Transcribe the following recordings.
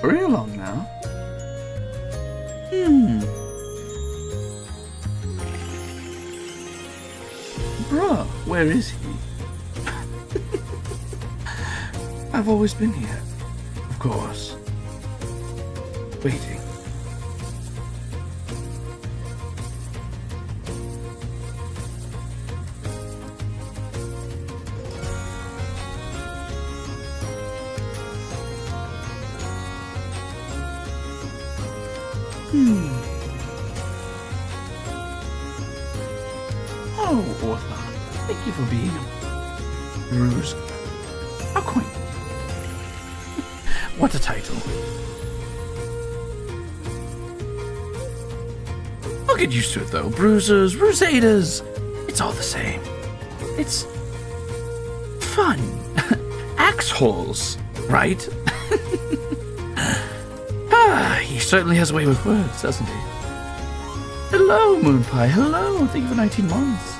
Hurry along now. Bruh, where is he? I've always been here. Of course. Waiting. Oh, author, thank you for being Ruze. How quaint. What a title. I'll get used to it though. Bruisers, Ruzedas, it's all the same. It's fun. Axe holes, right? He certainly has a way with words, doesn't he? Hello, Moonpie. Hello. Thank you for 19 months.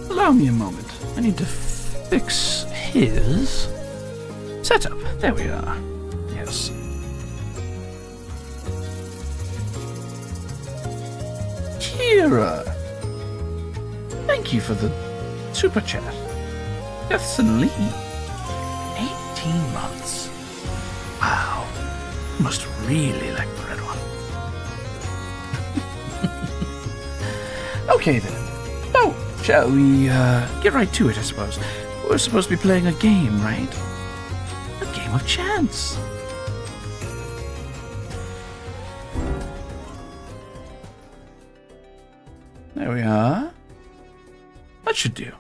Allow me a moment. I need to fix his setup. There we are. Yes. Kira! Thank you for the super chat. Jefferson Lee. 18 months. Wow. Must really like the red one. Okay then. So, shall we get right to it, I suppose? We're supposed to be playing a game, right? A game of chance. There we are. That should do.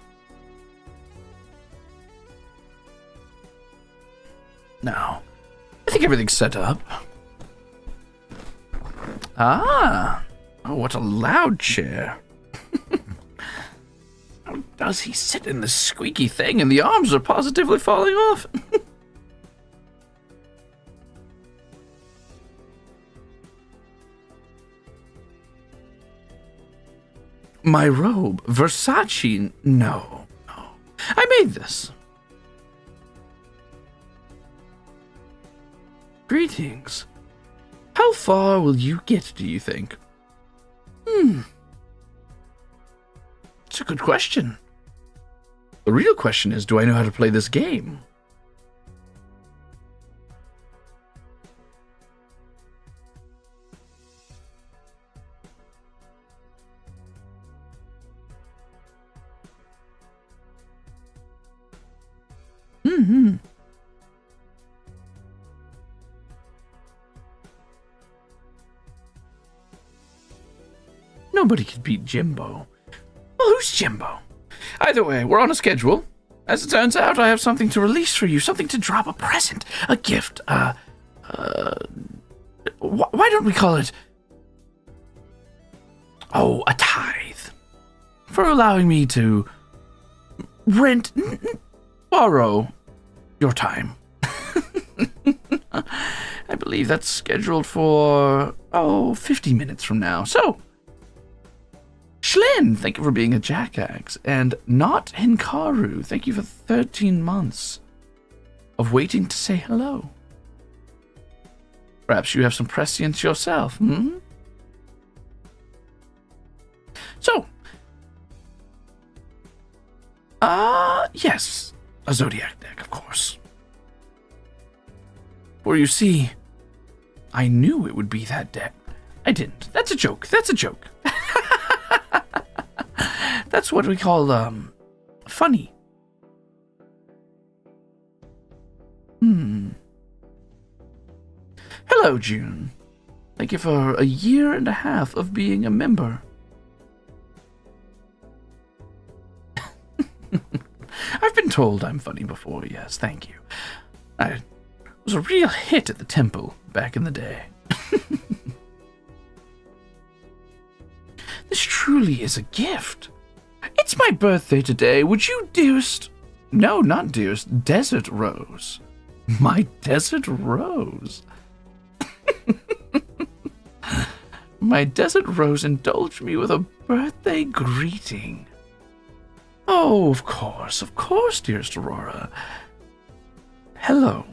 Now, I think everything's set up. Ah! Oh, what a loud chair. How does he sit in this squeaky thing and the arms are positively falling off? My robe? Versace? No. I made this. Greetings. How far will you get, do you think? It's a good question. The real question is, do I know how to play this game? Nobody could beat Jimbo. Well, who's Jimbo? Either way, we're on a schedule. As it turns out, I have something to release for you, something to drop, a present, a gift, why don't we call it, a tithe, for allowing me to borrow your time. I believe that's scheduled for, 50 minutes from now, so... Shlin, thank you for being a jackaxe. And Not Hinkaru, thank you for 13 months of waiting to say hello. Perhaps you have some prescience yourself, So, yes, a Zodiac deck, of course. For you see, I knew it would be that deck. I didn't. That's a joke. That's what we call, funny. Hello, June. Thank you for a year and a half of being a member. I've been told I'm funny before, yes, thank you. I was a real hit at the temple back in the day. This truly is a gift. It's my birthday today. Would you, dearest... No, not dearest. Desert Rose. My Desert Rose. My Desert Rose indulged me with a birthday greeting. Oh, of course, dearest Aurora. Hello,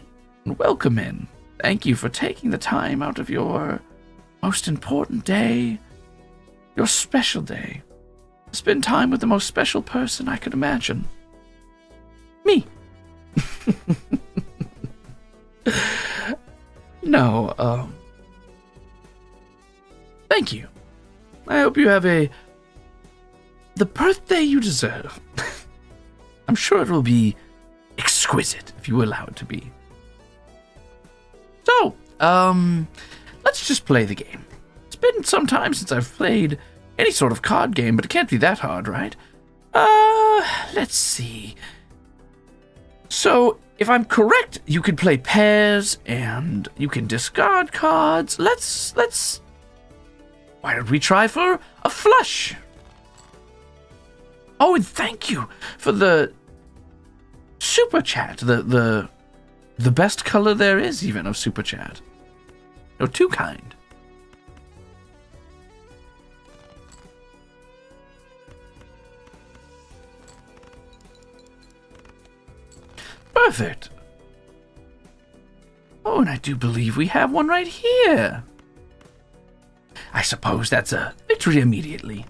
and welcome in. Thank you for taking the time out of your most important day, your special day, to spend time with the most special person I could imagine. Me. No, thank you. I hope you have the birthday you deserve. I'm sure it will be exquisite if you allow it to be. So, let's just play the game. It's been some time since I've played any sort of card game, but it can't be that hard, right? Let's see. So, if I'm correct, you can play pairs, and you can discard cards. Let's... Why don't we try for a flush? Oh, and thank you for the super chat. The best color there is, even, of super chat. You're too kind. Perfect. Oh, and I do believe we have one right here. I suppose that's a victory immediately.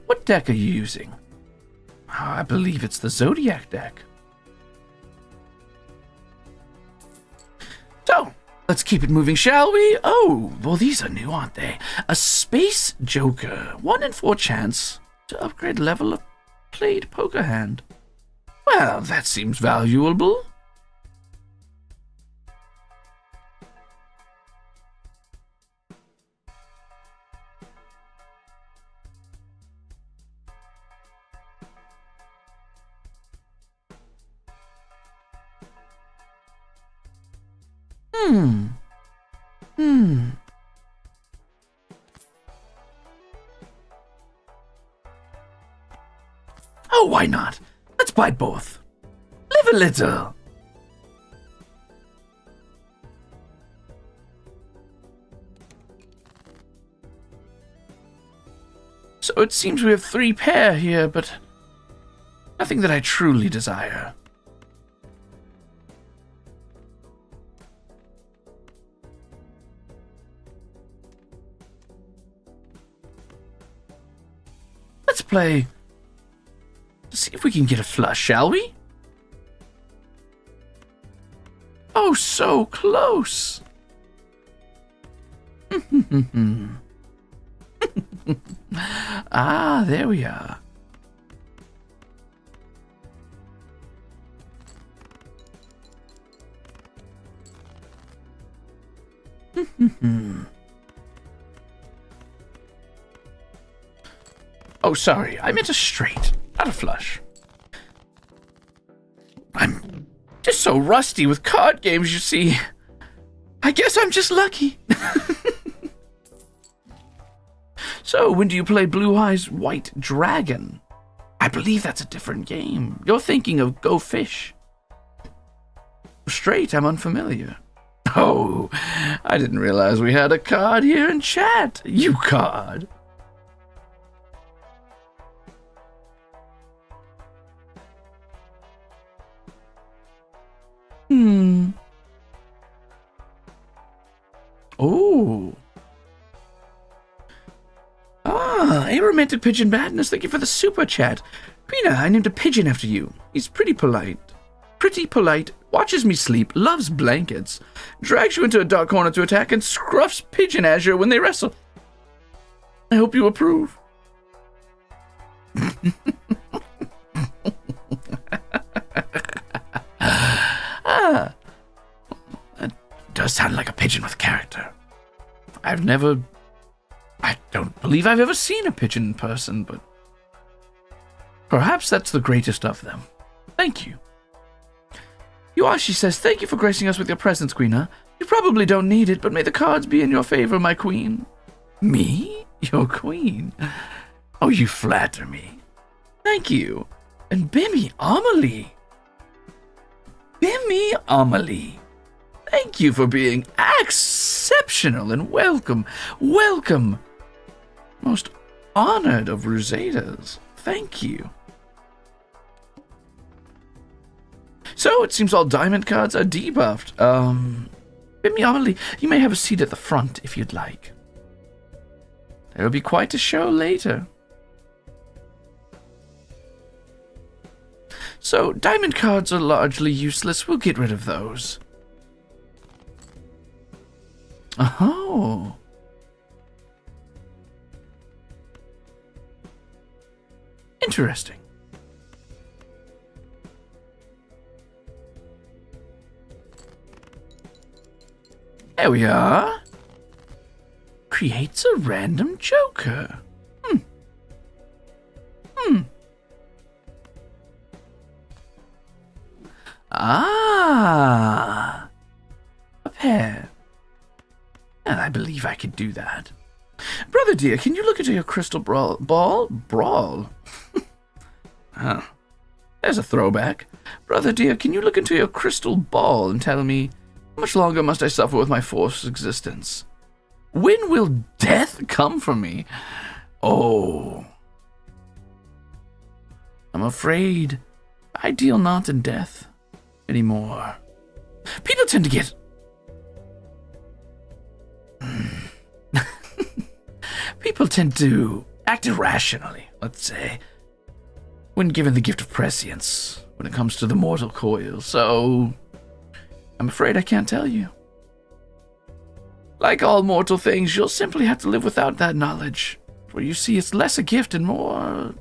What deck are you using? Oh, I believe it's the Zodiac deck. So, let's keep it moving, shall we? Oh, well, these are new, aren't they? A Space Joker. 1 in 4 chance to upgrade level of played poker hand. Well, that seems valuable. Oh, why not? Let's buy both. Live a little. So it seems we have 3 pair here, but nothing that I truly desire. Let's play. See if we can get a flush, shall we? Oh, so close. Ah, there we are. Oh, sorry, I meant a straight, not a flush. I'm just so rusty with card games, you see. I guess I'm just lucky. So, when do you play Blue Eyes White Dragon? I believe that's a different game. You're thinking of Go Fish. Straight, I'm unfamiliar. Oh, I didn't realize we had a card here in chat. You card. Oh. Ah, a romantic pigeon madness. Thank you for the super chat. Pina, I named a pigeon after you. He's pretty polite. Watches me sleep, loves blankets, drags you into a dark corner to attack, and scruffs pigeon azure when they wrestle. I hope you approve. That does sound like a pigeon with character. I've never I don't believe I've ever seen a pigeon in person, but perhaps that's the greatest of them. Thank you. Yuashi says, thank you for gracing us with your presence, Queena. You probably don't need it, but may the cards be in your favor, my queen. Me? Your queen? Oh, you flatter me. Thank you. And Bimmy Amelie. Bimmy Amelie. Thank you for being exceptional and welcome. Welcome. Most honored of Ruzedas. Thank you. So, it seems all diamond cards are debuffed. Bimmy Amelie, you may have a seat at the front if you'd like. There will be quite a show later. So, diamond cards are largely useless. We'll get rid of those. Oh. Interesting. There we are. Creates a random joker. Ah. A pair. And I believe I could do that. Brother dear, can you look into your crystal ball? Brawl? Huh. There's a throwback. Brother dear, can you look into your crystal ball and tell me, how much longer must I suffer with my forced existence? When will death come for me? Oh. I'm afraid I deal not in death anymore. People tend to get... People tend to act irrationally, let's say, when given the gift of prescience when it comes to the mortal coil, so I'm afraid I can't tell you. Like all mortal things, you'll simply have to live without that knowledge, for you see it's less a gift and more,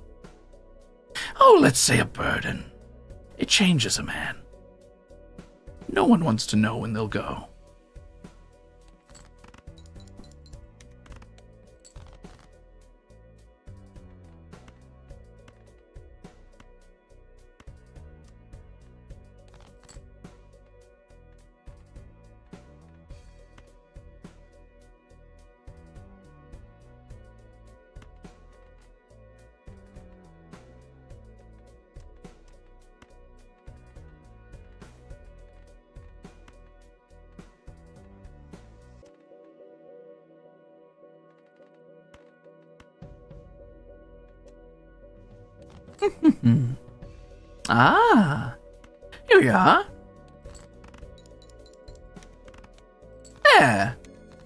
oh, let's say a burden. It changes a man. No one wants to know when they'll go. Ah, here we are. There,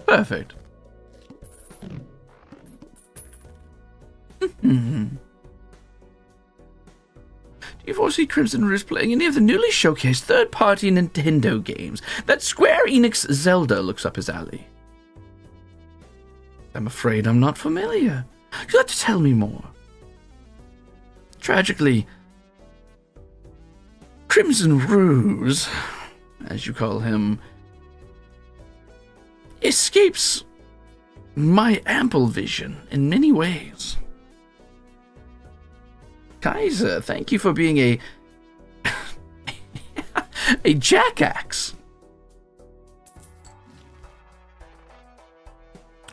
perfect. Do you foresee Crimzon Rulez playing any of the newly showcased third-party Nintendo games? That Square Enix Zelda looks up his alley. I'm afraid I'm not familiar. You'll have to tell me more. Tragically, Crimzon Rulez, as you call him, escapes my ample vision in many ways. Kaiser, thank you for being a a jackaxe.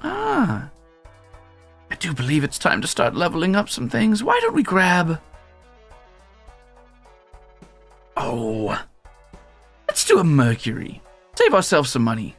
Ah, I do believe it's time to start leveling up some things. Why don't we grab... Oh, let's do a Mercury. Save ourselves some money.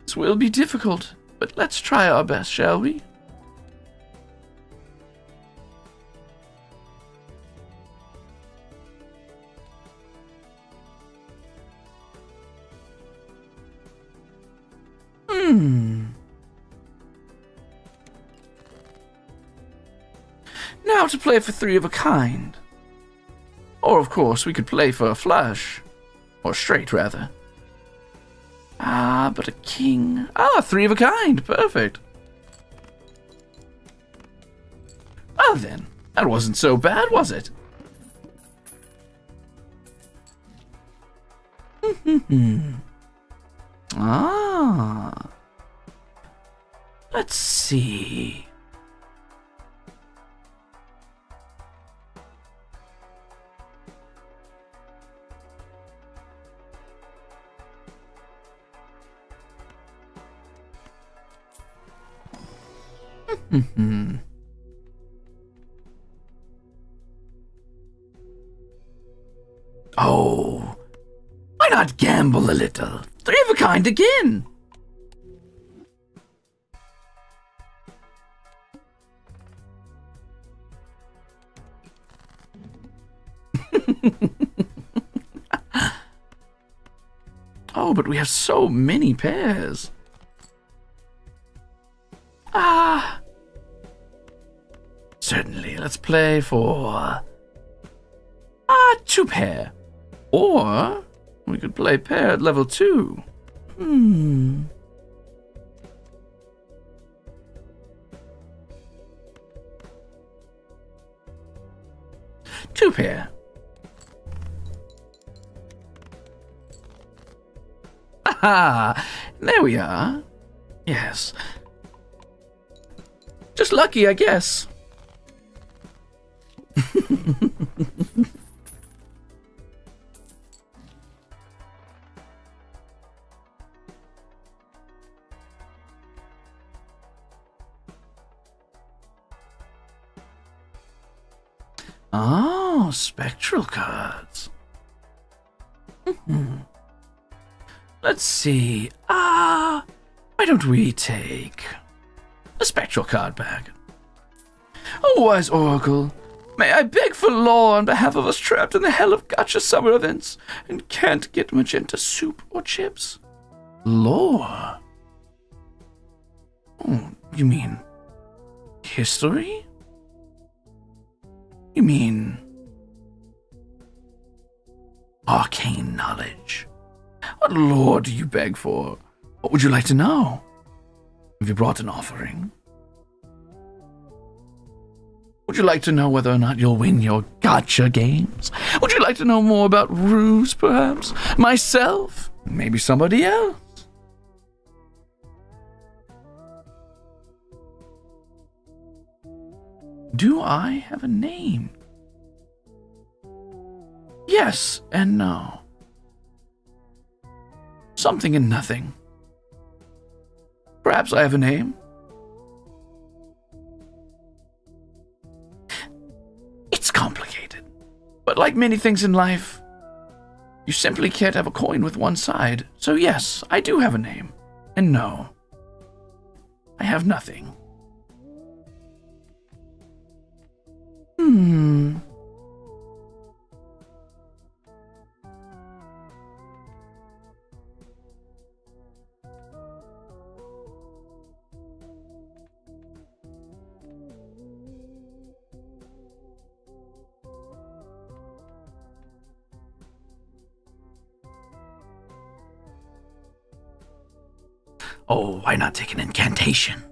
This will be difficult, but let's try our best, shall we? Now to play for three of a kind. Or, of course, we could play for a flush. Or straight, rather. Ah, but a king. Ah, 3 of a kind. Perfect. Well then, that wasn't so bad, was it? Ah. Let's see. Oh, why not gamble a little? 3 of a kind again. Oh, but we have so many pairs. Ah. Certainly, let's play for 2 pair. Or we could play pair at level 2. 2 pair. Aha! There we are. Yes. Just lucky, I guess. Oh, spectral cards. Let's see. Why don't we take a spectral card back? Oh, wise oracle, may I beg for law on behalf of us trapped in the hell of gotcha summer events and can't get magenta soup or chips? Law? Oh, you mean history? You mean arcane knowledge? What lore do you beg for? What would you like to know? Have you brought an offering? Would you like to know whether or not you'll win your gotcha games? Would you like to know more about Ruze, perhaps? Myself? Maybe somebody else? Do I have a name? Yes and no. Something and nothing. Perhaps I have a name. It's complicated. But like many things in life, you simply can't have a coin with one side. So yes, I do have a name. And no, I have nothing. Oh, why not take an incantation?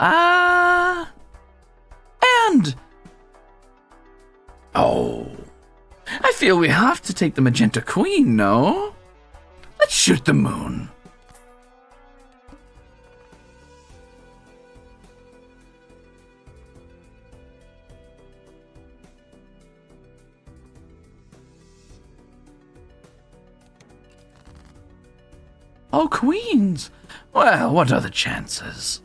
And... Oh, I feel we have to take the magenta queen, no? Let's shoot the moon. Oh, queens! Well, what are the chances?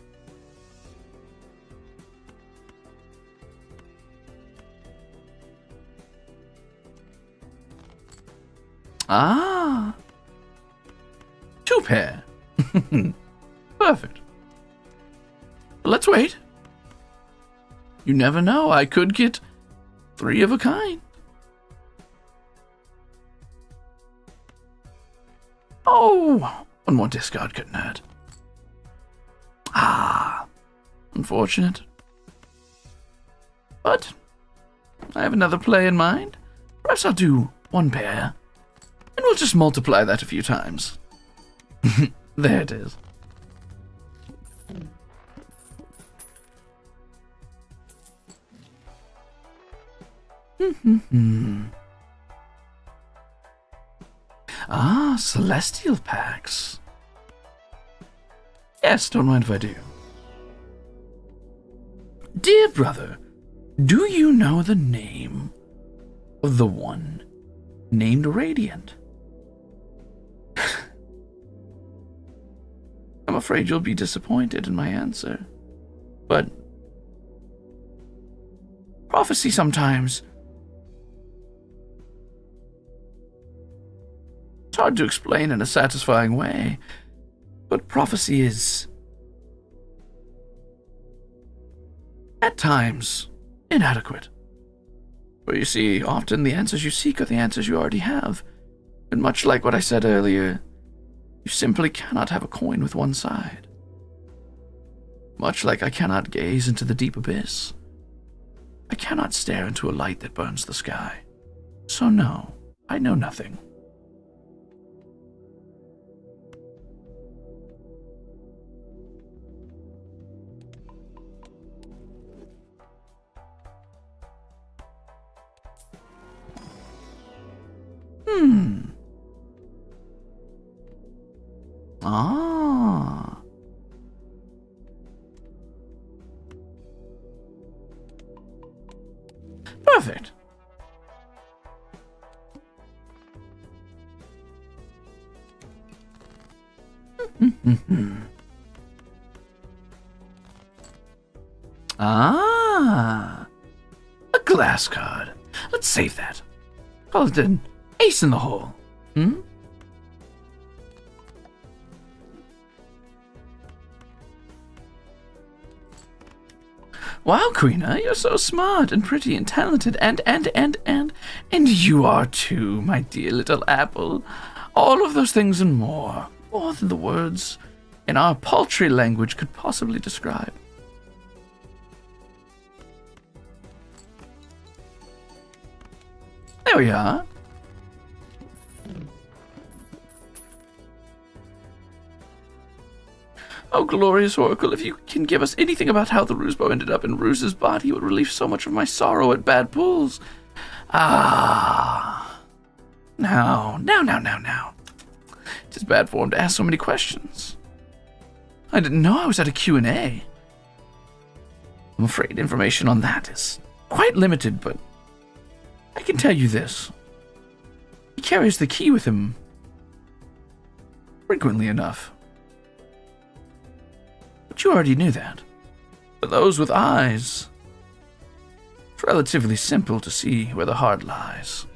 Ah! 2 pair. Perfect. But let's wait. You never know, I could get 3 of a kind. Oh! One more discard couldn't hurt. Unfortunate. But I have another play in mind. Perhaps I'll do 1 pair, and we'll just multiply that a few times. There it is. Ah, celestial packs. Yes, don't mind if I do. Dear brother, do you know the name of the one named Radiant? I'm afraid you'll be disappointed in my answer, but prophecy sometimes. It's hard to explain in a satisfying way, but prophecy is, at times, inadequate. For you see, often the answers you seek are the answers you already have, and much like what I said earlier, you simply cannot have a coin with one side. Much like I cannot gaze into the deep abyss, I cannot stare into a light that burns the sky. So no, I know nothing. Ah. Perfect. Ah. A glass card. Let's save that. Call it an ace in the hole. Wow, Queena, you're so smart and pretty and talented and you are too, my dear little apple. All of those things and more than the words in our paltry language could possibly describe. There we are. Oh, glorious Oracle, if you can give us anything about how the Rusebow ended up in Ruze's body, it would relieve so much of my sorrow at bad pulls. Ah. Now. It is bad form to ask so many questions. I didn't know I was at a Q&A. I'm afraid information on that is quite limited, but I can tell you this. He carries the key with him frequently enough. But you already knew that. For those with eyes, it's relatively simple to see where the heart lies.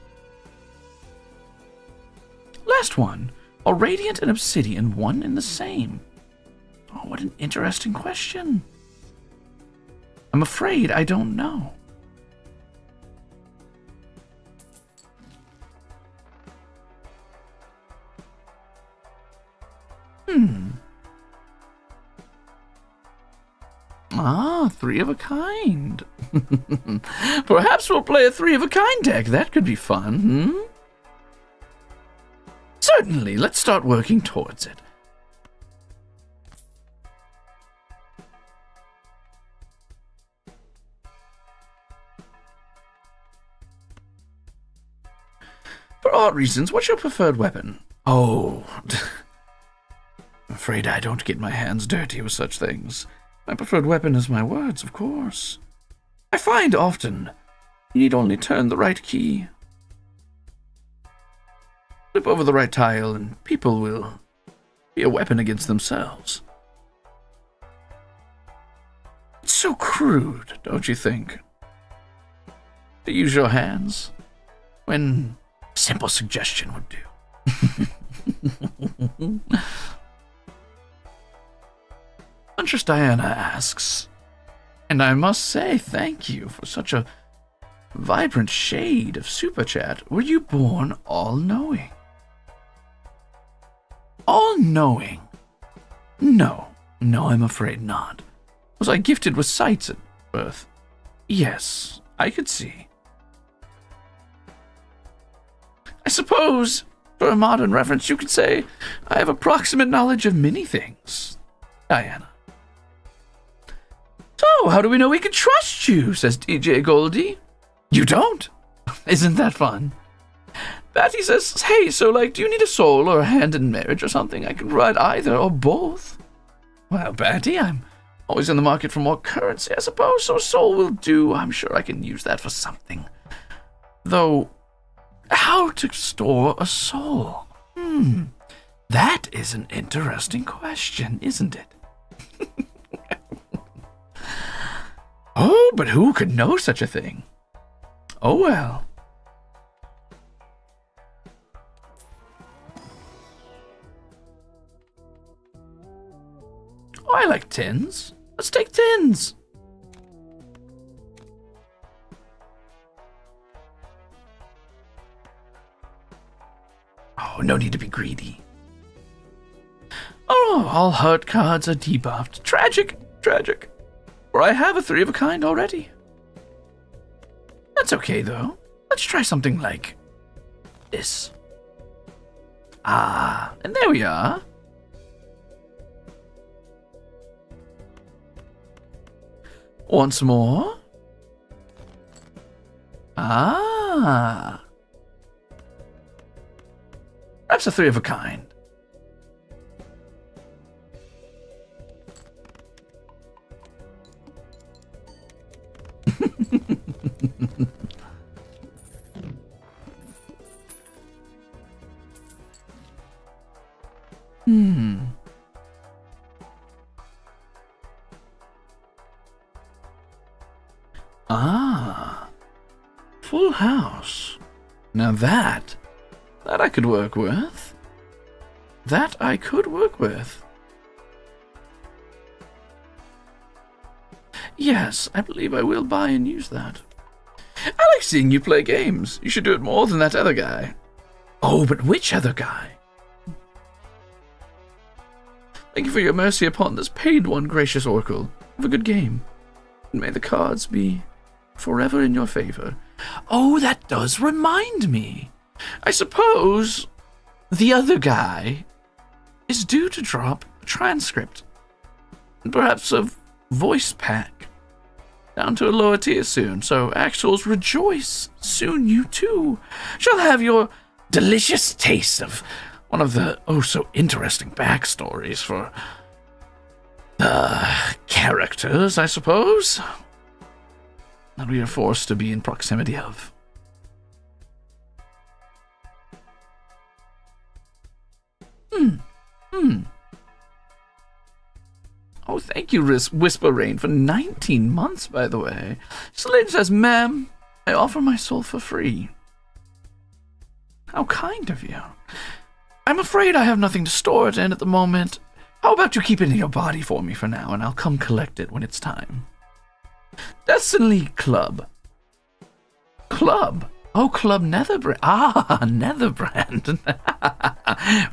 Last one. Are Radiant and Obsidian one and the same? Oh, what an interesting question. I'm afraid I don't know. Ah, 3 of a kind. Perhaps we'll play a 3 of a kind deck. That could be fun, Certainly, let's start working towards it. For odd reasons, what's your preferred weapon? Oh, I'm afraid I don't get my hands dirty with such things. My preferred weapon is my words, of course. I find often you need only turn the right key, flip over the right tile, and people will be a weapon against themselves. It's so crude, don't you think? To use your hands when a simple suggestion would do. Huntress Diana asks, and I must say thank you for such a vibrant shade of super chat. Were you born all-knowing? All-knowing? No, I'm afraid not. Was I gifted with sights at birth? Yes, I could see. suppose, for a modern reference, you could say I have approximate knowledge of many things, Diana. So, how do we know we can trust you, says DJ Goldie. You don't? Isn't that fun? Batty says, hey, so, do you need a soul or a hand in marriage or something? I can provide either or both. Well, Batty, I'm always in the market for more currency, I suppose, so a soul will do. I'm sure I can use that for something. Though, how to store a soul? That is an interesting question, isn't it? Oh, but who could know such a thing? Oh, well. Oh, I like tins. Let's take tins. Oh, no need to be greedy. Oh, all heart cards are debuffed. Tragic, tragic. For I have a 3 of a kind already. That's okay, though. Let's try something like this. Ah, and there we are. Once more. Ah. Perhaps a 3 of a kind. Ah. Full house. Now that I could work with. That I could work with. Yes, I believe I will buy and use that. I like seeing you play games. You should do it more than that other guy. Oh, but which other guy? Thank you for your mercy upon this paid one, gracious Oracle. Have a good game. And may the cards be forever in your favor. Oh, that does remind me. I suppose the other guy is due to drop a transcript. And perhaps a voice pack down to a lower tier soon. So, actuals, rejoice. Soon you too shall have your delicious taste of one of the so interesting backstories for characters, I suppose, that we are forced to be in proximity of. Oh, thank you, Whisper Rain, for 19 months, by the way. Slade says, ma'am, I offer my soul for free. How kind of you. I'm afraid I have nothing to store it in at the moment. How about you keep it in your body for me for now, and I'll come collect it when it's time. Destiny Club. Club? Oh, Club Netherbrand. Ah, Netherbrand.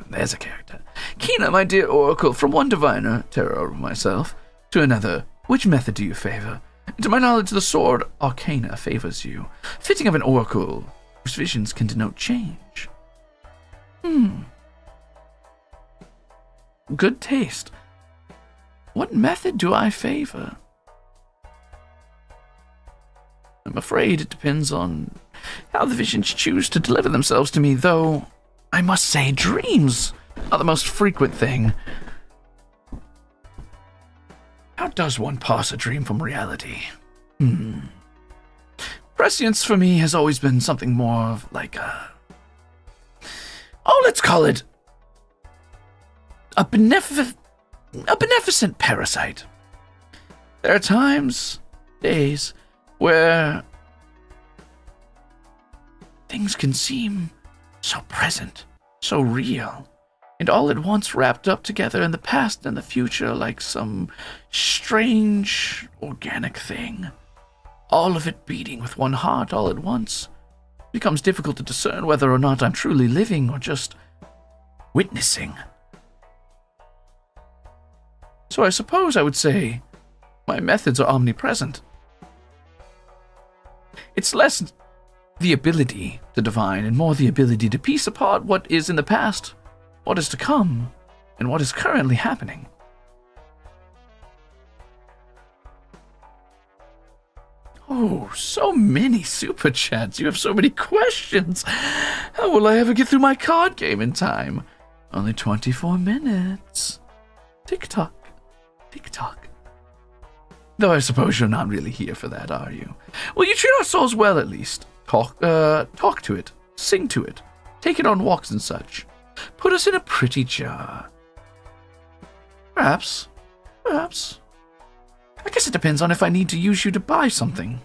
There's a character. Kina, my dear Oracle, from one diviner, terror over myself, to another, which method do you favor? To my knowledge, the sword Arcana favors you, fitting of an Oracle whose visions can denote change. Good taste. What method do I favor? I'm afraid it depends on how the visions choose to deliver themselves to me, though I must say dreams are the most frequent thing. How does one parse a dream from reality? Prescience for me has always been something more of like a... Oh, let's call it a beneficent parasite. There are times, days, where things can seem so present, so real, and all at once wrapped up together in the past and the future like some strange, organic thing. All of it beating with one heart all at once. It becomes difficult to discern whether or not I'm truly living or just witnessing. So I suppose I would say my methods are omnipresent. It's less the ability to divine, and more the ability to piece apart what is in the past, what is to come, and what is currently happening. Oh, so many super chats. You have so many questions. How will I ever get through my card game in time? Only 24 minutes. Tick-tock. Tick-tock. Though I suppose you're not really here for that, are you? Well, you treat our souls well, at least. Talk to it. Sing to it. Take it on walks and such. Put us in a pretty jar. Perhaps. Perhaps. I guess it depends on if I need to use you to buy something.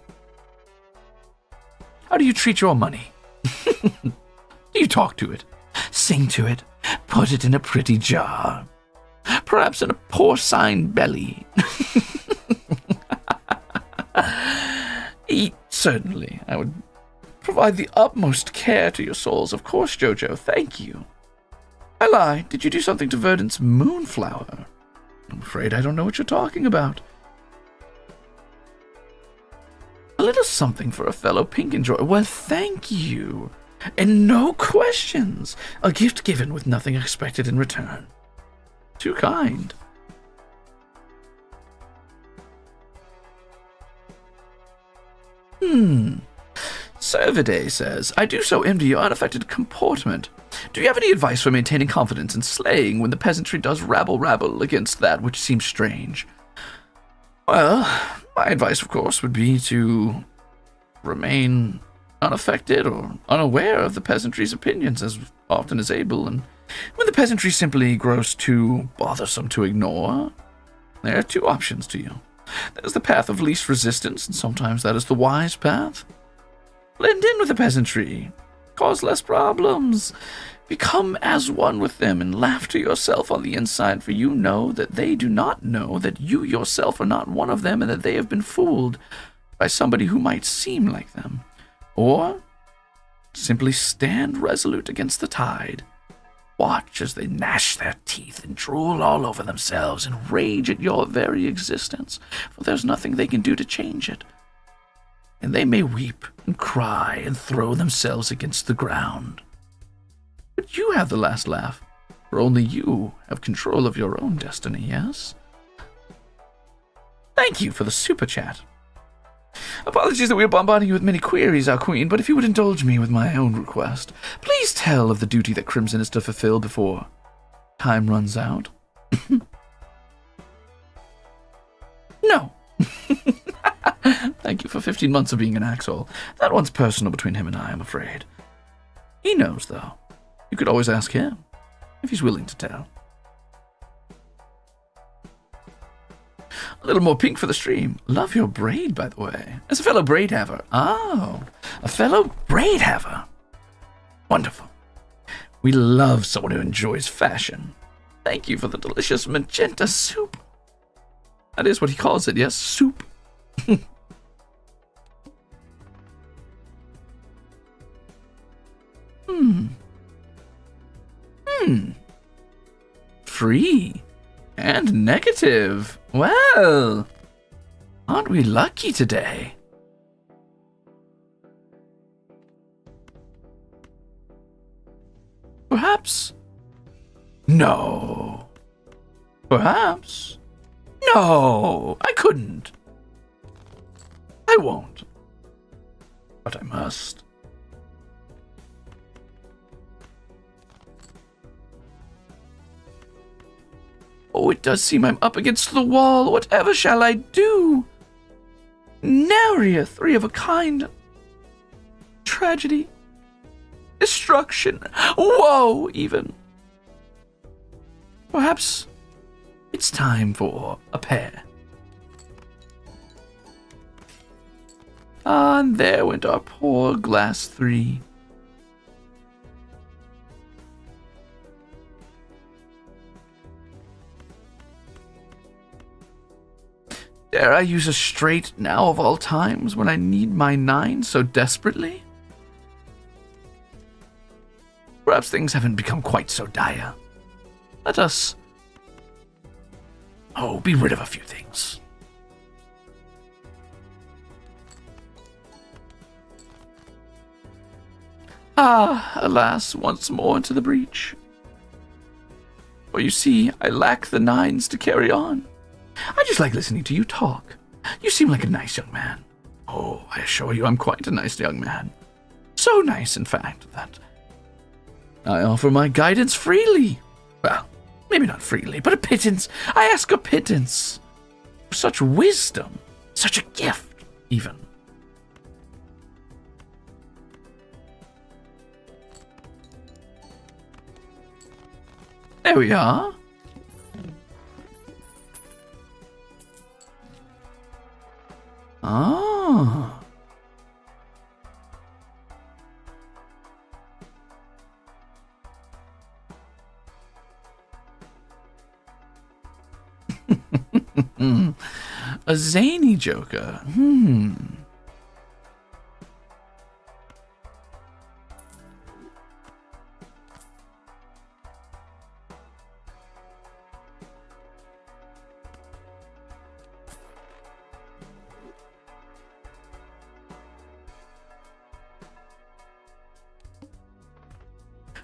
How do you treat your money? Do you talk to it? Sing to it? Put it in a pretty jar? Perhaps in a porcine belly? Eat, certainly. I would provide the utmost care to your souls. Of course, Jojo, thank you. I lie. Did you do something to Verdant's moonflower? I'm afraid I don't know what you're talking about. A little something for a fellow pink enjoyer. Well, thank you. And no questions. A gift given with nothing expected in return. Too kind. Serviday says, I do so envy your unaffected comportment. Do you have any advice for maintaining confidence and slaying when the peasantry does rabble against that which seems strange? Well, my advice, of course, would be to remain unaffected or unaware of the peasantry's opinions as often as able, and when the peasantry simply grows too bothersome to ignore, there are two options to you. There's the path of least resistance, and sometimes that is the wise path. Blend in with the peasantry. Cause less problems. Become as one with them and laugh to yourself on the inside, for you know that they do not know that you yourself are not one of them and that they have been fooled by somebody who might seem like them. Or simply stand resolute against the tide. Watch as they gnash their teeth and drool all over themselves and rage at your very existence, for there's nothing they can do to change it. And they may weep and cry and throw themselves against the ground. But you have the last laugh, for only you have control of your own destiny, yes? Thank you for the super chat. Apologies that we are bombarding you with many queries, our queen, but if you would indulge me with my own request, please tell of the duty that Crimzon is to fulfill before time runs out. No. Thank you for 15 months of being an axhole. That one's personal between him and I, I'm afraid. He knows, though. You could always ask him, if he's willing to tell. A little more pink for the stream. Love your braid, by the way. As a fellow braid haver. Oh, a fellow braid haver. Wonderful. We love someone who enjoys fashion. Thank you for the delicious magenta soup. That is what he calls it, yes? Soup. Free. And negative. Well, aren't we lucky today? Perhaps. No. Perhaps. No, I couldn't. I won't. But I must. Oh, it does seem I'm up against the wall. Whatever shall I do? Nary a three of a kind. Tragedy. Destruction. Woe, even. Perhaps it's time for a pair. Ah, and there went our poor glass 3. Dare I use a straight now of all times when I need my 9 so desperately? Perhaps things haven't become quite so dire. Let us, be rid of a few things. Ah, alas, once more into the breach. For you see, I lack the nines to carry on. I just like listening to you talk. You seem like a nice young man. Oh, I assure you I'm quite a nice young man. So nice, in fact, that I offer my guidance freely. Well, maybe not freely, but a pittance. I ask a pittance. Such wisdom, such a gift, even. There we are. Ah. A zany joker.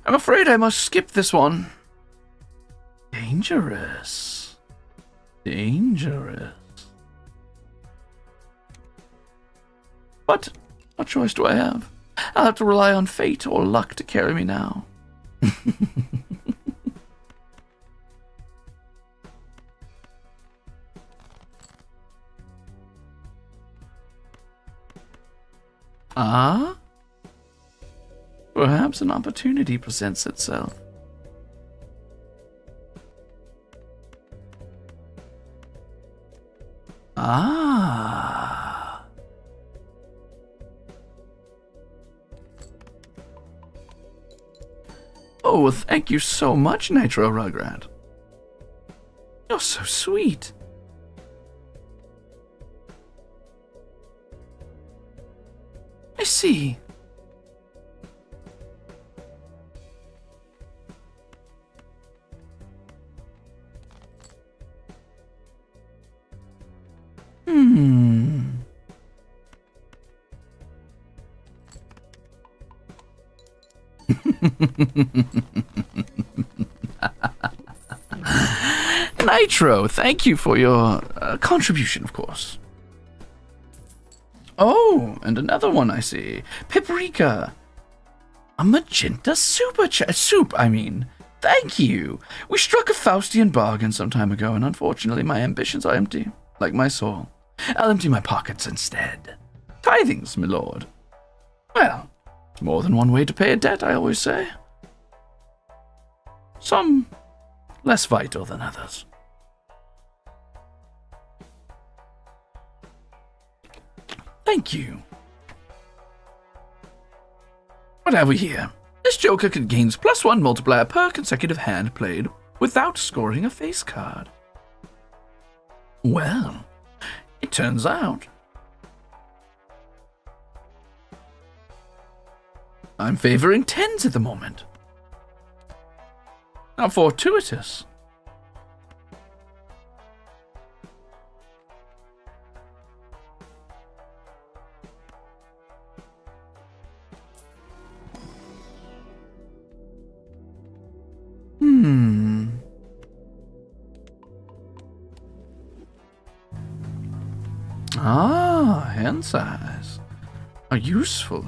I'm afraid I must skip this one. Dangerous. Dangerous. But what choice do I have? I'll have to rely on fate or luck to carry me now. Ah? Perhaps an opportunity presents itself. Ah. Oh, thank you so much, Nitro Rugrat. You're so sweet. I see. Nitro, thank you for your contribution, of course. Oh, and another one I see. Paprika. A magenta soup, I mean. Thank you. We struck a Faustian bargain some time ago, and unfortunately my ambitions are empty, like my soul. I'll empty my pockets instead. Tithings, my lord. Well, it's more than one way to pay a debt, I always say. Some less vital than others. Thank you. What have we here? This joker gains +1 multiplier per consecutive hand played without scoring a face card. Well, it turns out I'm favoring 10s at the moment. How fortuitous. Ah, hand size. Are useful.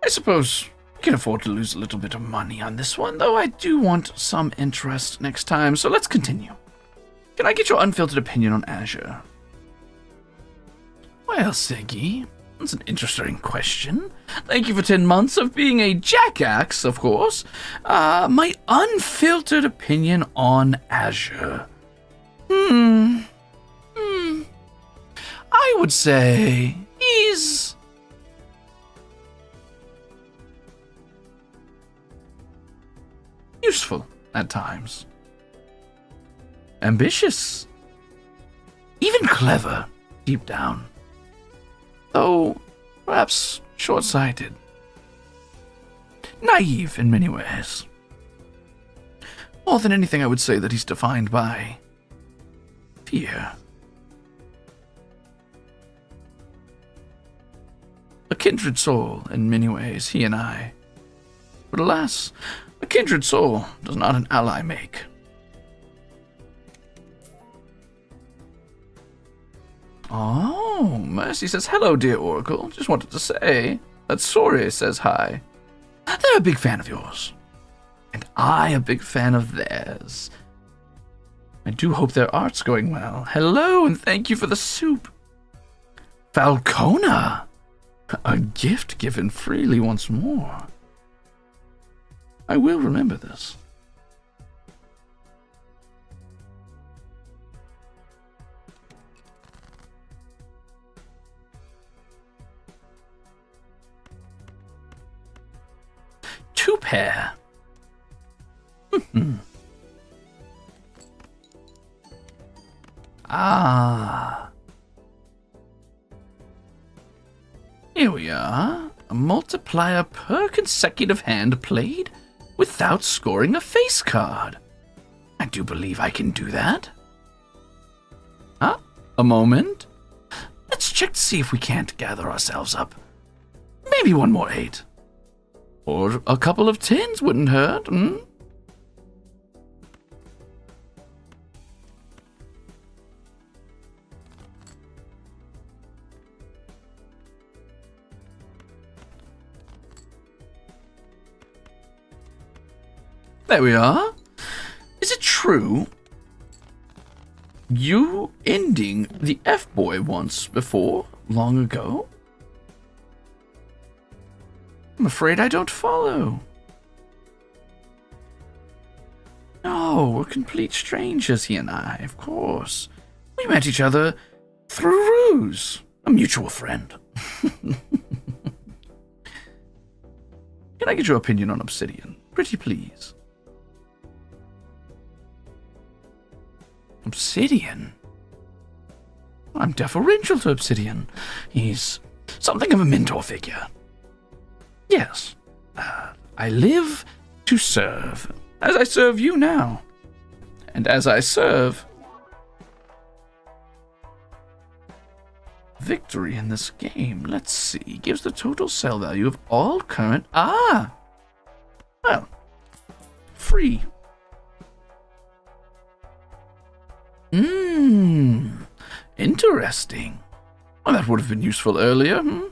I suppose we can afford to lose a little bit of money on this one, though I do want some interest next time, so let's continue. Can I get your unfiltered opinion on Azure? Well, Siggy, that's an interesting question. Thank you for 10 months of being a jackass, of course. My unfiltered opinion on Azure. I would say he's useful at times. Ambitious. Even clever, deep down. Though, perhaps short-sighted. Naive in many ways. More than anything, I would say that he's defined by fear. kindred soul in many ways, he and I. But alas, a kindred soul does not an ally make. Oh, Mercy says, hello, dear Oracle. Just wanted to say that Sore says hi. They're a big fan of yours. And I a big fan of theirs. I do hope their art's going well. Hello, and thank you for the soup. Falcona! A gift given freely once more. I will remember this. Two pair. Ah. Here we are. A multiplier per consecutive hand played without scoring a face card. I do believe I can do that. Huh? A moment. Let's check to see if we can't gather ourselves up. Maybe one more 8. Or a couple of 10s wouldn't hurt, hmm? There we are. Is it true you ending the F-boy once before, long ago? I'm afraid I don't follow. No, we're complete strangers, he and I, of course. We met each other through Ruze, a mutual friend. Can I get your opinion on Obsidian? Pretty please. Obsidian? I'm deferential to Obsidian. He's something of a mentor figure. Yes, I live to serve, as I serve you now. And as I serve, victory in this game, let's see, gives the total sell value of all current... well, free. Interesting. Well, that would have been useful earlier, hmm?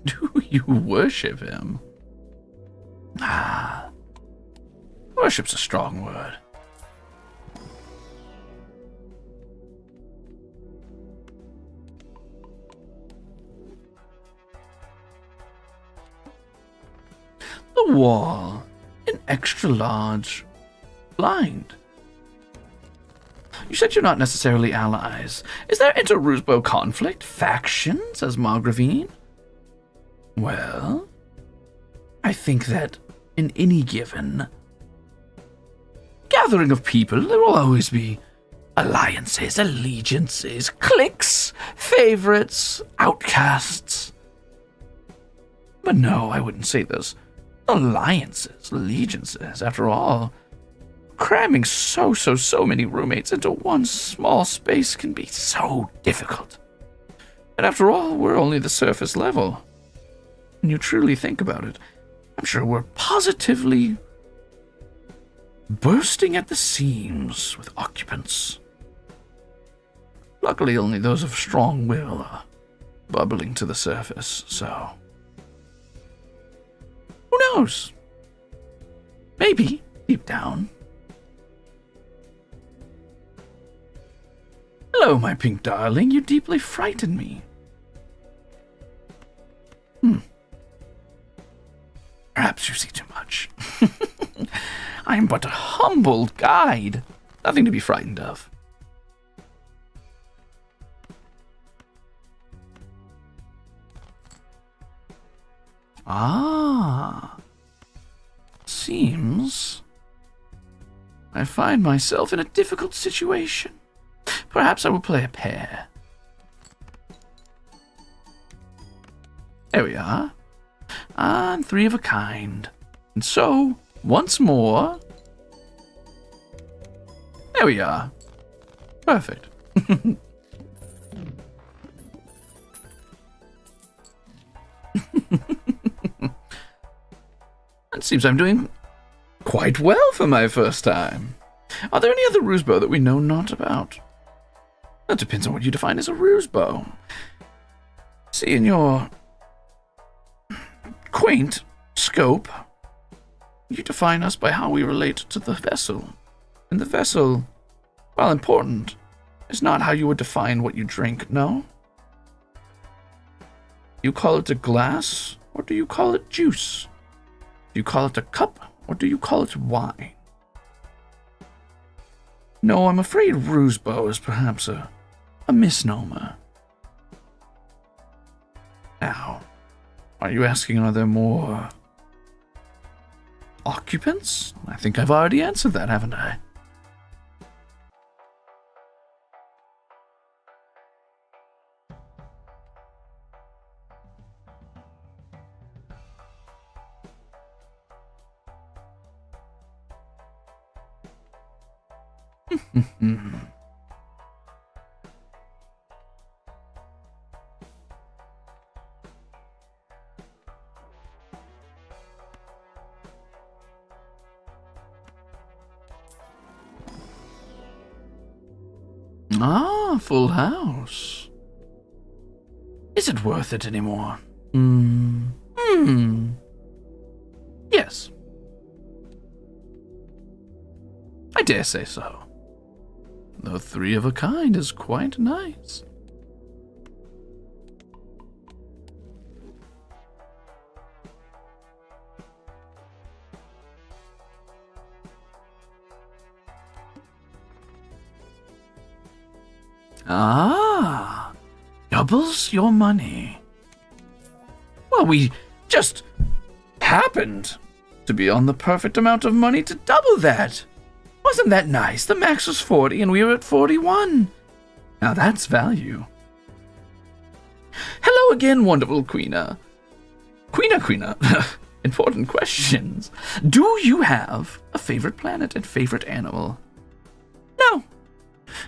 Do you worship him? Worship's a strong word. The wall, an extra large blind. You said you're not necessarily allies. Is there inter-Rusbo conflict? Factions, as Margravine? Well, I think that in any given gathering of people, there will always be alliances, allegiances, cliques, favorites, outcasts. But no, I wouldn't say there's alliances, allegiances. After all, cramming so many roommates into one small space can be so difficult. And after all, we're only the surface level. When you truly think about it, I'm sure we're positively bursting at the seams with occupants. Luckily, only those of strong will are bubbling to the surface, so... who knows? Maybe, deep down. Hello, my pink darling, you deeply frighten me. Perhaps you see too much. I am but a humble guide. Nothing to be frightened of. Seems I find myself in a difficult situation. Perhaps I will play a pair. There we are. And 3 of a kind. And so Once more. There we are. Perfect. It seems I'm doing quite well for my first time. Are there any other ruse bow that we know not about? That depends on what you define as a ruse bow. See, in your quaint scope, you define us by how we relate to the vessel. And the vessel, while important, is not how you would define what you drink, no? You call it a glass, or do you call it juice? Do you call it a cup, or do you call it wine? No, I'm afraid ruse bow is perhaps a misnomer. Now, are you asking, are there more occupants? I think I've already answered that, haven't I? Ah, full house. Is it worth it anymore? Yes. I dare say so. Though 3 of a kind is quite nice. Ah, doubles your money. Well, we just happened to be on the perfect amount of money to double that. Wasn't that nice? The max was 40 and we were at 41. Now that's value. Hello again, wonderful Queena. Queena. Important questions. Do you have a favorite planet and favorite animal? No.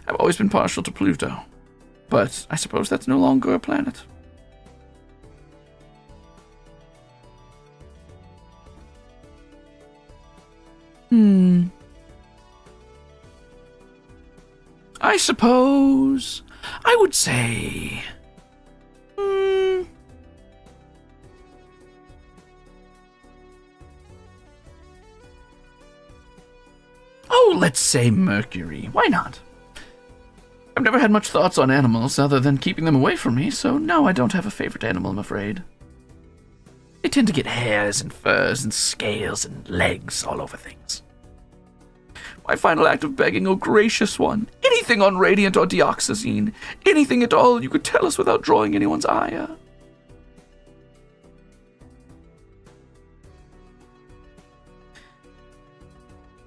I've always been partial to Pluto, but I suppose that's no longer a planet. I suppose I would say... Oh, let's say Mercury. Why not? I've never had much thoughts on animals other than keeping them away from me, so no, I don't have a favorite animal, I'm afraid. They tend to get hairs and furs and scales and legs all over things. My final act of begging, oh gracious one, anything on radiant or deoxazine, anything at all you could tell us without drawing anyone's ire.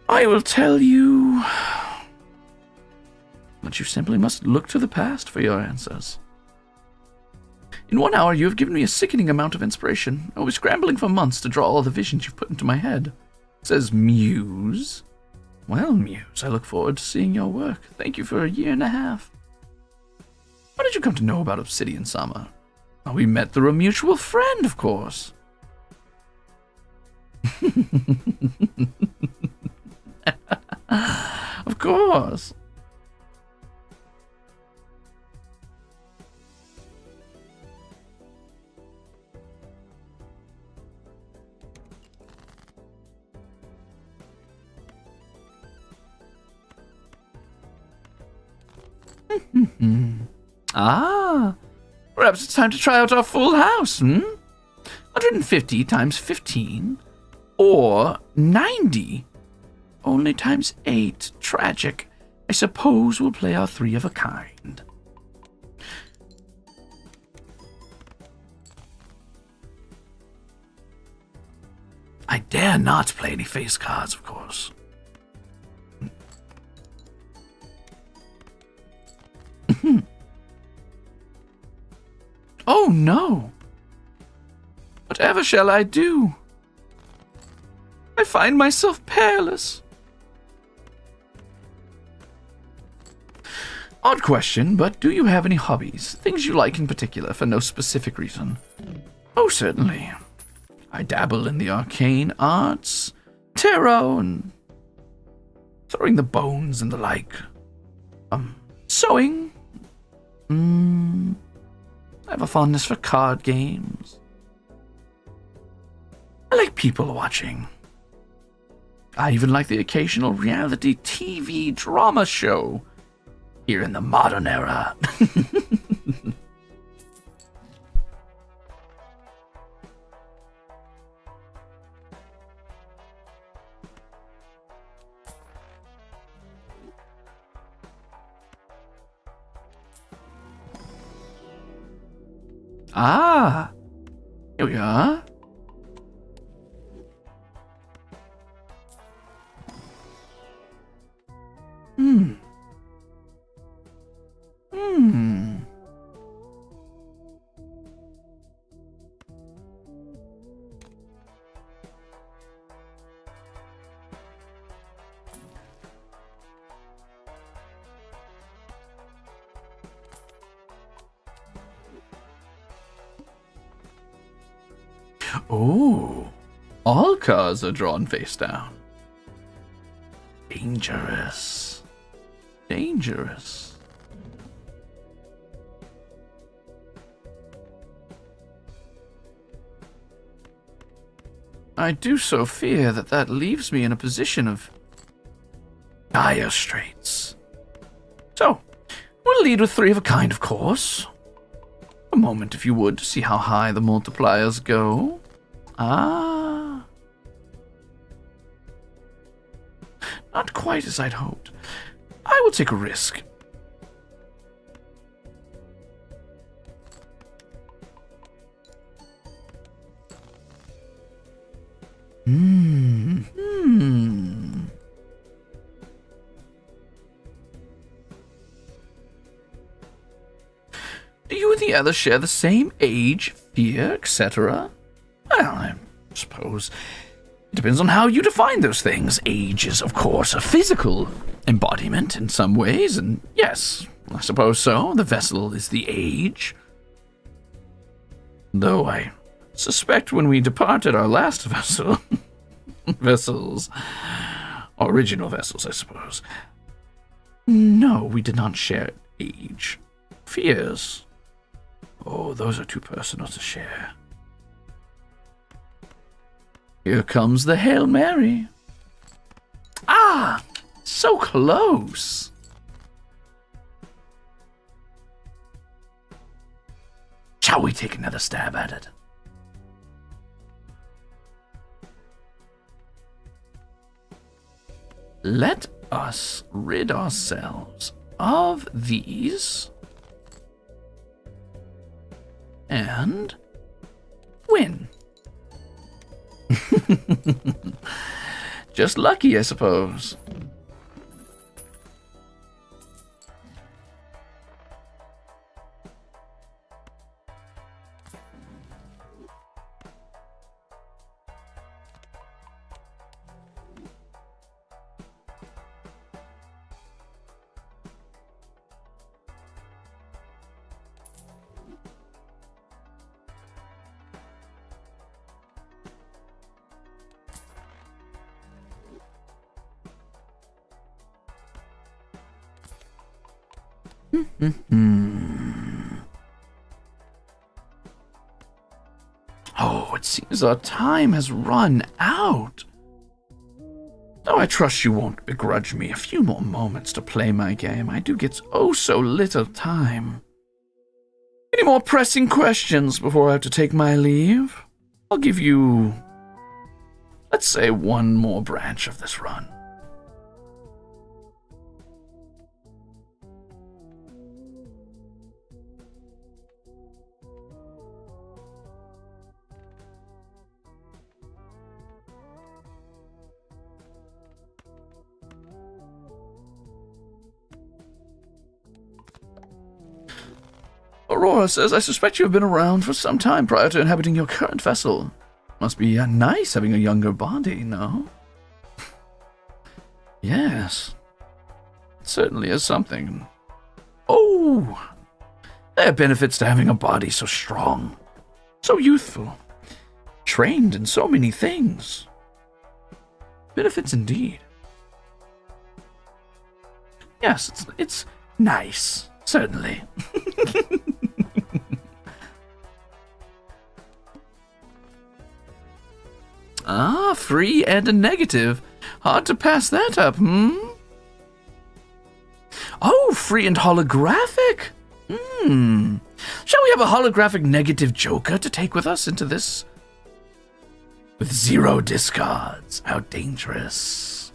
I will tell you, but you simply must look to the past for your answers. In 1 hour, you have given me a sickening amount of inspiration. I was scrambling for months to draw all the visions you've put into my head. Says Muse. Well, Muse, I look forward to seeing your work. Thank you for 1.5 years. How did you come to know about Obsidian Sama? Well, we met through a mutual friend, of course. Of course. Ah, perhaps it's time to try out our full house, 150 times 15, or 90, only times 8. Tragic. I suppose we'll play our 3 of a kind. I dare not play any face cards, of course. Oh no! Whatever shall I do? I find myself perilous. Odd question, but do you have any hobbies? Things you like in particular, for no specific reason? Oh, certainly. I dabble in the arcane arts, tarot, and throwing the bones and the like. Sewing. I have a fondness for card games. I like people watching. I even like the occasional reality TV drama show here in the modern era. Ah, here we are. Oh, all cards are drawn face down. Dangerous. Dangerous. I do so fear that leaves me in a position of dire straits. So, we'll lead with 3 of a kind, of course. A moment, if you would, to see how high the multipliers go. Ah. Not quite as I'd hoped. I will take a risk. Do you and the others share the same age, fear, etc.? Well, I suppose it depends on how you define those things. Age is, of course, a physical embodiment in some ways, and yes, I suppose so. The vessel is the age. Though I suspect when we departed our last vessel, original vessels, I suppose. No, we did not share age. Fears. Oh, those are too personal to share. Here comes the Hail Mary. Ah, so close. Shall we take another stab at it? Let us rid ourselves of these and win. Just lucky, I suppose. Oh, it seems our time has run out. Though I trust you won't begrudge me a few more moments to play my game. I do get oh so little time. Any more pressing questions before I have to take my leave? I'll give you, let's say, one more branch of this run. Aurora says, I suspect you have been around for some time prior to inhabiting your current vessel. Must be nice having a younger body, no? Yes. It certainly is something. Oh! There are benefits to having a body so strong, so youthful, trained in so many things. Benefits indeed. Yes, it's nice, certainly. Ah, free and a negative. Hard to pass that up, hmm? Oh, free and holographic. Shall we have a holographic negative joker to take with us into this? With 0 discards. How dangerous.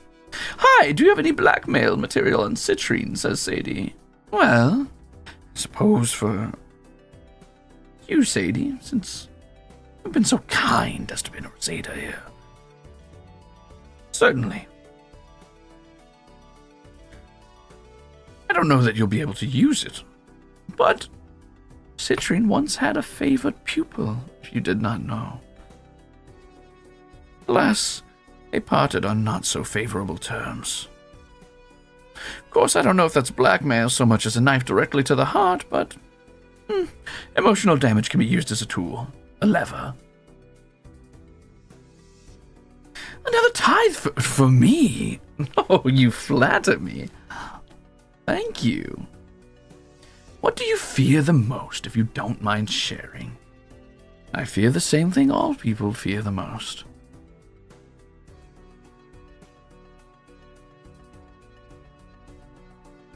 Hi, do you have any blackmail material on citrine, says Sadie. Well, I suppose for you, Sadie, since you've been so kind as to be Rosada here. Certainly. I don't know that you'll be able to use it, but Citrine once had a favored pupil, if you did not know. Alas, they parted on not so favorable terms. Of course, I don't know if that's blackmail so much as a knife directly to the heart, but emotional damage can be used as a tool, a lever. Another tithe for me? Oh, you flatter me. Thank you. What do you fear the most, if you don't mind sharing? I fear the same thing all people fear the most.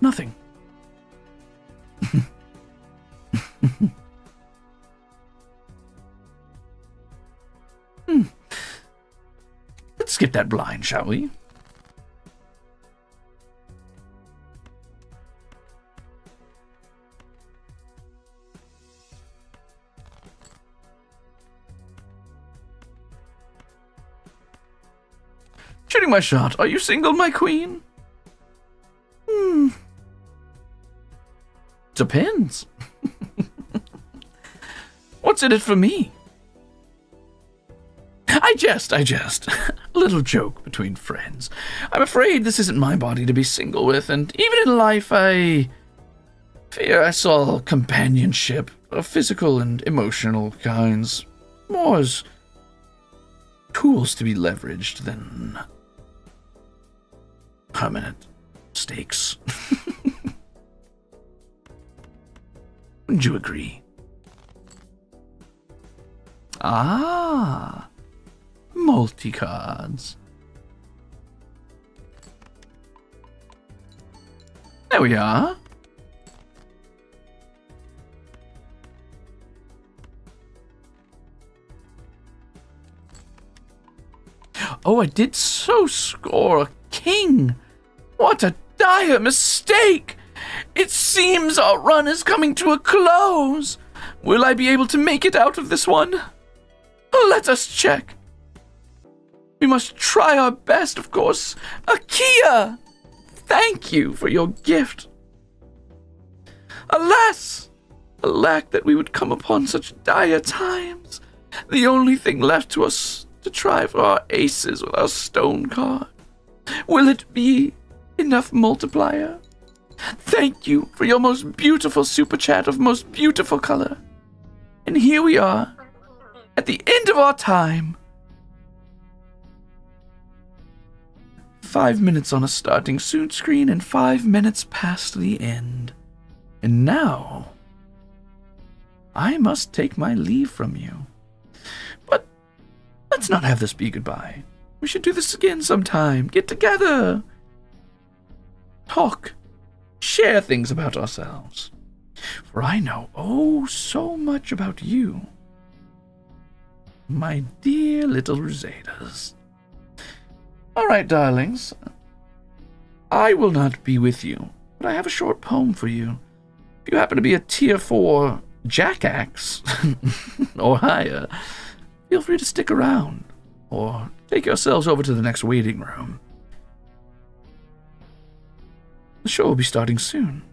Nothing. Let's skip that blind, shall we? Shooting my shot. Are you single, my queen? Depends. What's in it for me? I jest. A little joke between friends. I'm afraid this isn't my body to be single with, and even in life I fear I saw companionship of physical and emotional kinds more as tools to be leveraged than permanent stakes. Wouldn't you agree? Ah, multi-cards. There we are. Oh, I did so score a king. What a dire mistake! It seems our run is coming to a close. Will I be able to make it out of this one? Let us check. We must try our best, of course. Akia! Thank you for your gift. Alas! Alack that we would come upon such dire times. The only thing left to us to try for our aces with our stone card. Will it be enough multiplier? Thank you for your most beautiful super chat of most beautiful color. And here we are, at the end of our time. 5 minutes on a starting soon screen and 5 minutes past the end. And now, I must take my leave from you. But let's not have this be goodbye. We should do this again sometime. Get together. Talk. Share things about ourselves. For I know oh so much about you. My dear little Rosadas. All right, darlings. I will not be with you, but I have a short poem for you. If you happen to be a tier 4 jackaxe or higher, feel free to stick around or take yourselves over to the next waiting room. The show will be starting soon.